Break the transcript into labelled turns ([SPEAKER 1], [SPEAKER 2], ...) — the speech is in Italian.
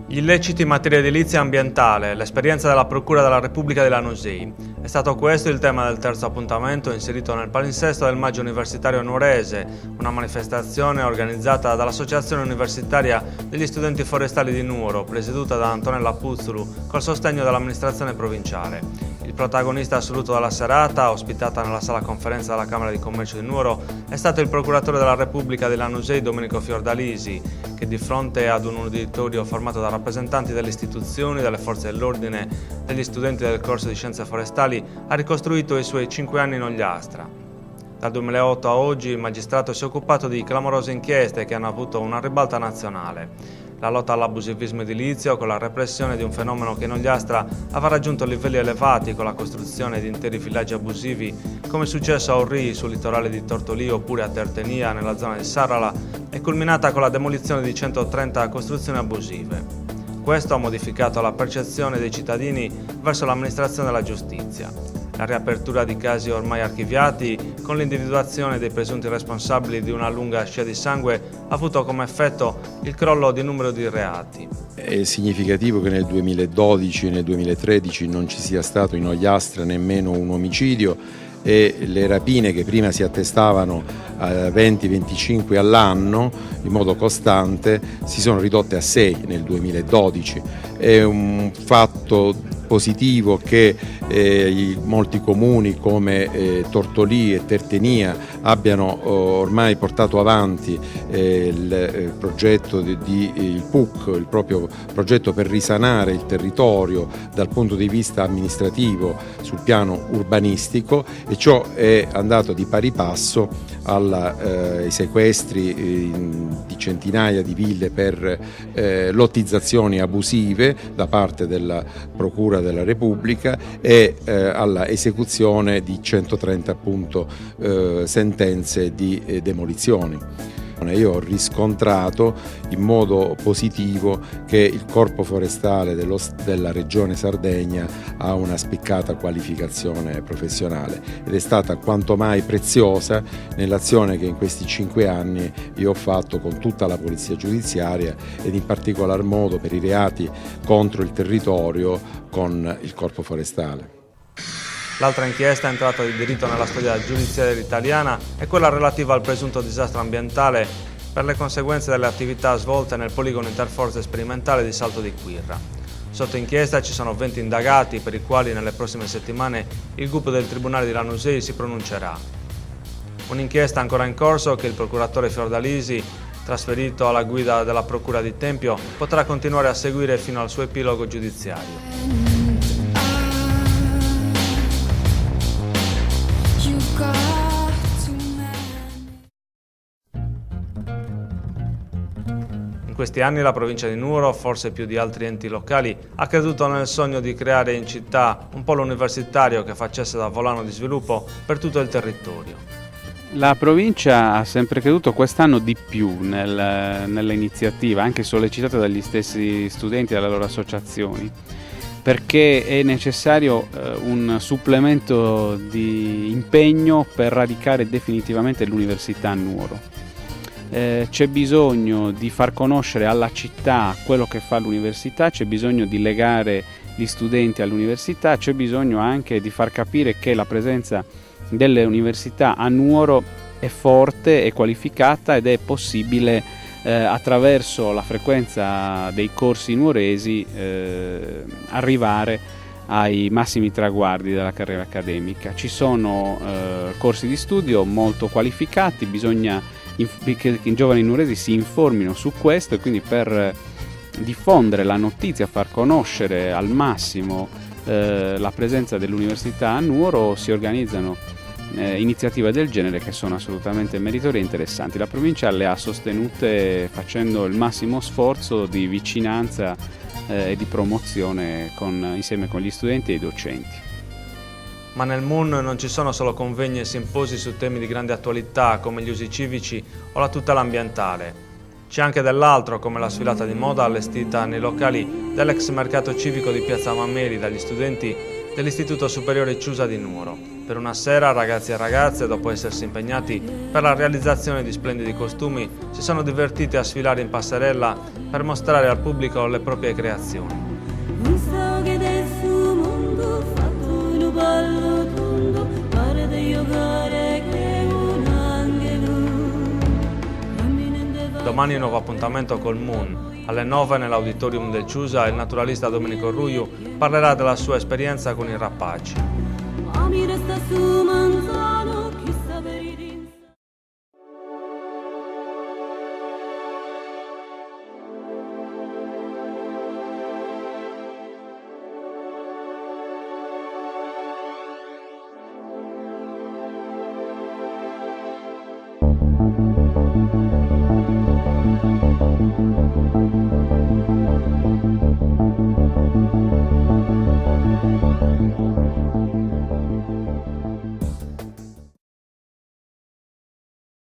[SPEAKER 1] Gli illeciti in materia edilizia e ambientale, l'esperienza della Procura della Repubblica di Lanusei. È stato questo il tema del terzo appuntamento inserito nel palinsesto del Maggio Universitario Nuorese, una manifestazione organizzata dall'Associazione Universitaria degli Studenti Forestali di Nuoro, presieduta da Antonella Puzzulu, col sostegno dell'amministrazione provinciale. Il protagonista assoluto della serata, ospitata nella sala conferenza della Camera di Commercio di Nuoro, è stato il procuratore della Repubblica di Lanusei Domenico Fiordalisi, che di fronte ad un uditorio formato da rappresentanti delle istituzioni, delle forze dell'ordine, degli studenti del corso di Scienze Forestali, ha ricostruito i suoi 5 anni in Ogliastra. Dal 2008 a oggi il magistrato si è occupato di clamorose inchieste che hanno avuto una ribalta nazionale. La lotta all'abusivismo edilizio con la repressione di un fenomeno che in Ogliastra aveva raggiunto livelli elevati con la costruzione di interi villaggi abusivi, come è successo a Orri sul litorale di Tortolì oppure a Tertenia nella zona di Sarala, è culminata con la demolizione di 130 costruzioni abusive. Questo ha modificato la percezione dei cittadini verso l'amministrazione della giustizia. La riapertura di casi ormai archiviati, con l'individuazione dei presunti responsabili di una lunga scia di sangue, ha avuto come effetto il crollo di numero di reati.
[SPEAKER 2] È significativo che nel 2012 e nel 2013 non ci sia stato in Ogliastra nemmeno un omicidio e le rapine che prima si attestavano a 20-25 all'anno in modo costante si sono ridotte a 6 nel 2012. È un fatto positivo che molti comuni come Tortolì e Tertenia abbiano ormai portato avanti il progetto il PUC, il proprio progetto per risanare il territorio dal punto di vista amministrativo sul piano urbanistico, e ciò è andato di pari passo ai sequestri di centinaia di ville per lottizzazioni abusive da parte della Procura della Repubblica e alla esecuzione di 130 sentenze di demolizioni. Io ho riscontrato in modo positivo che il Corpo Forestale della Regione Sardegna ha una spiccata qualificazione professionale ed è stata quanto mai preziosa nell'azione che in questi 5 anni io ho fatto con tutta la Polizia Giudiziaria ed in particolar modo per i reati contro il territorio con il Corpo Forestale.
[SPEAKER 1] L'altra inchiesta entrata di diritto nella storia giudiziaria italiana è quella relativa al presunto disastro ambientale per le conseguenze delle attività svolte nel poligono interforze sperimentale di Salto di Quirra. Sotto inchiesta ci sono 20 indagati per i quali nelle prossime settimane il gruppo del Tribunale di Lanusei si pronuncerà. Un'inchiesta ancora in corso che il procuratore Fiordalisi, trasferito alla guida della Procura di Tempio, potrà continuare a seguire fino al suo epilogo giudiziario. In questi anni la provincia di Nuoro, forse più di altri enti locali, ha creduto nel sogno di creare in città un polo universitario che facesse da volano di sviluppo per tutto il territorio.
[SPEAKER 3] La provincia ha sempre creduto, quest'anno di più, nell'iniziativa, anche sollecitata dagli stessi studenti e dalle loro associazioni, perché è necessario un supplemento di impegno per radicare definitivamente l'università a Nuoro. C'è bisogno di far conoscere alla città quello che fa l'università, c'è bisogno di legare gli studenti all'università, c'è bisogno anche di far capire che la presenza delle università a Nuoro è forte, è qualificata ed è possibile attraverso la frequenza dei corsi nuoresi arrivare ai massimi traguardi della carriera accademica. Ci sono corsi di studio molto qualificati, bisogna che i giovani nuoresi si informino su questo, e quindi per diffondere la notizia, far conoscere al massimo la presenza dell'università a Nuoro, si organizzano iniziative del genere che sono assolutamente meritorie e interessanti. La provincia le ha sostenute facendo il massimo sforzo di vicinanza e di promozione insieme con gli studenti e i docenti.
[SPEAKER 1] Ma nel MUN non ci sono solo convegni e simposi su temi di grande attualità come gli usi civici o la tutela ambientale. C'è anche dell'altro, come la sfilata di moda allestita nei locali dell'ex mercato civico di Piazza Mameli dagli studenti dell'Istituto Superiore Ciusa di Nuoro. Per una sera ragazzi e ragazze, dopo essersi impegnati per la realizzazione di splendidi costumi, si sono divertiti a sfilare in passerella per mostrare al pubblico le proprie creazioni. Domani nuovo appuntamento col Moon. Alle 9 nell'auditorium del Ciusa il naturalista Domenico Ruiu parlerà della sua esperienza con i rapaci.